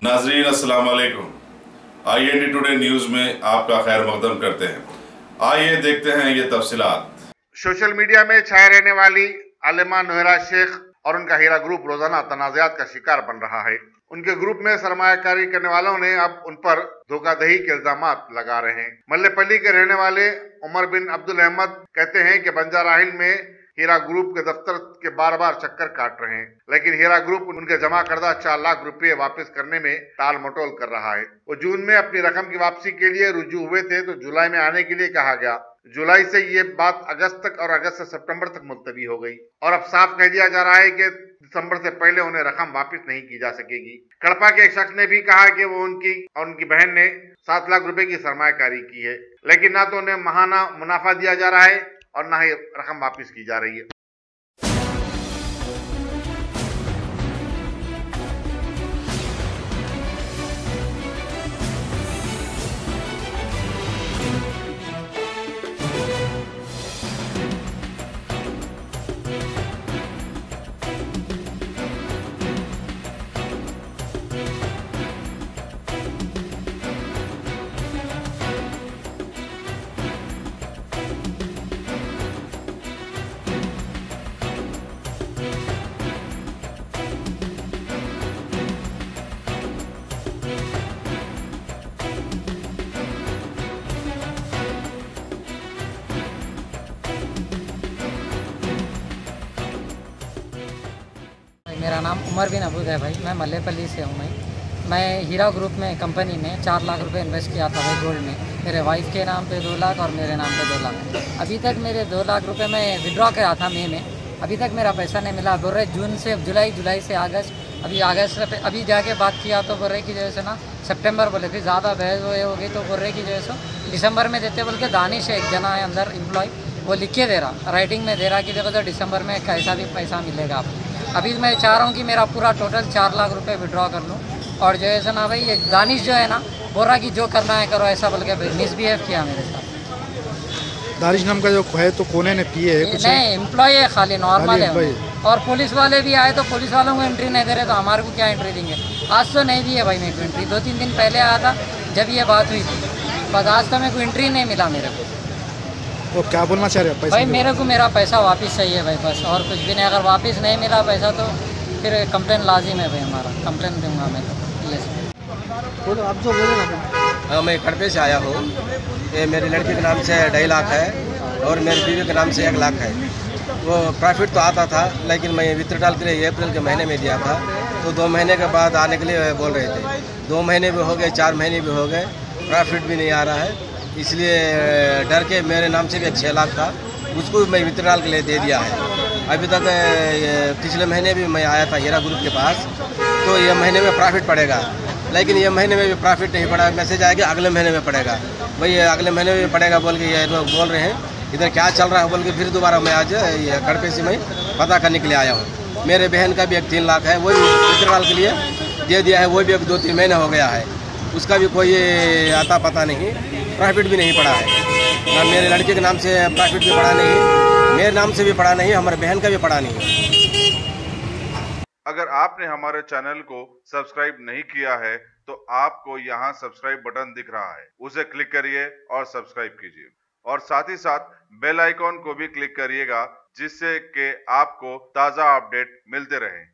नाजरीन अस्सलाम वालेकुम। IND टुडे न्यूज में आपका खैर मकदम करते हैं। आइए देखते हैं ये तफसीलात। सोशल मीडिया में छाए रहने वाली आलिमा नोहरा शेख और उनका हीरा ग्रुप रोजाना तनाज़ात का शिकार बन रहा है। उनके ग्रुप में सरमायाकारी करने वालों ने अब उन पर धोखाधड़ी के इल्जाम लगा रहे हैं। मल्लेपल्ली के रहने वाले उमर बिन अब्दुल अहमद कहते हैं कि बंजारा हिल में हीरा ग्रुप के दफ्तर के बार बार चक्कर काट रहे हैं, लेकिन हीरा ग्रुप उनके जमा करदा 4 लाख रुपए वापस करने में टाल मटोल कर रहा है। वो जून में अपनी रकम की वापसी के लिए रुजू हुए थे तो जुलाई में आने के लिए कहा गया। जुलाई से ये बात अगस्त तक और अगस्त से सितंबर तक मुलतवी हो गई और अब साफ कह दिया जा रहा है कि दिसंबर से पहले उन्हें रकम वापस नहीं की जा सकेगी। कड़पा के एक शख्स ने भी कहा कि वो उनकी और उनकी बहन ने 7 लाख रुपए की सरमायाकारी की है, लेकिन ना तो उन्हें महाना मुनाफा दिया जा रहा है और ना ही रकम वापस की जा रही है। मेरा नाम उमर बिन अबूद है भाई। मैं मल्लेपल्ली से हूँ। मैं हीरा ग्रुप में कंपनी में 4 लाख रुपए इन्वेस्ट किया था भाई गोल्ड में। मेरे वाइफ के नाम पे 2 लाख और मेरे नाम पे 2 लाख। अभी तक मेरे 2 लाख रुपए मैं विड्रॉ किया था मई में, अभी तक मेरा पैसा नहीं मिला। बोल रहे जून से जुलाई, जुलाई से अगस्त, अभी अगस्त अभी जाके बात किया तो बोल रहे कि जो है ना सितंबर बोले थे। ज़्यादा बहस हो गई तो बोल रहे कि जो है सो दिसंबर में देते बोल के। दानिश एक जना है अंदर एम्प्लॉय, वो लिख के दे रहा, राइटिंग में दे रहा कि देखो तो दिसंबर में कैसा भी पैसा मिलेगा आपको। अभी मैं चाह रहा हूँ कि मेरा पूरा टोटल 4 लाख रुपए विड्रॉ कर लूँ। और जो है ना भाई एक दानिश जो है ना बोल रहा कि जो करना है करो, ऐसा बोल के मिसबिहेव किया मेरे साथ। दानिश नाम का जो है तो कोने ने पिए है कुछ नहीं, एम्प्लॉय है खाली, नॉर्मल है। और पुलिस वाले भी आए तो पुलिस वालों को एंट्री नहीं दे रहे तो हमारे को क्या एंट्री देंगे। आज तो नहीं दी है भाई मेरे को एंट्री। 2-3 दिन पहले आया था जब ये बात हुई थी, बस आज तो मेरे को एंट्री नहीं मिला मेरे को। वो क्या बोलना चाह रहे हैं भाई मेरे को मेरा पैसा वापस चाहिए भाई, बस और कुछ भी नहीं। अगर वापस नहीं मिला पैसा तो फिर कंप्लेन लाजिम है भाई, हमारा कंप्लेन दूंगा मैं तो। ये बोलो आप जो बोले ना। मैं खड़पे से आया हूँ। ये मेरी लड़की के नाम से 2.5 लाख है और मेरी बीवी के नाम से 1 लाख है। वो प्रॉफिट तो आता था, लेकिन मैं विथड्रॉल के लिए अप्रैल के महीने में दिया था तो 2 महीने के बाद आने के लिए बोल रहे थे। 2 महीने भी हो गए, 4 महीने भी हो गए, प्रॉफिट भी नहीं आ रहा है। इसलिए डर के मेरे नाम से भी 6 लाख था, उसको भी मैं विथड्रॉल के लिए दे दिया है। अभी तक पिछले महीने भी मैं आया था हीरा ग्रुप के पास, तो ये महीने में प्रॉफिट पड़ेगा, लेकिन ये महीने में भी प्रॉफिट नहीं पड़ा। मैसेज आएगा अगले महीने में पड़ेगा, वही अगले महीने में पड़ेगा बोल के ये लोग बोल रहे हैं। इधर क्या चल रहा है बोल के फिर दोबारा मैं आज ये खड़पे से मैं पता करने के लिए आया हूँ। मेरे बहन का भी एक 3 लाख है, वही विथड्रॉल के लिए दे दिया है, वो भी 2-3 महीने हो गया है, उसका भी कोई आता पता नहीं, प्रॉफिट भी नहीं पड़ा है। ना मेरे लड़के के नाम से प्रॉफिट भी पड़ा नहीं, मेरे नाम से भी पड़ा नहीं, हमारे बहन का भी पड़ा नहीं। अगर आपने हमारे चैनल को सब्सक्राइब नहीं किया है तो आपको यहाँ सब्सक्राइब बटन दिख रहा है, उसे क्लिक करिए और सब्सक्राइब कीजिए और साथ ही साथ बेल आइकॉन को भी क्लिक करिएगा, जिससे कि आपको ताज़ा अपडेट मिलते रहे।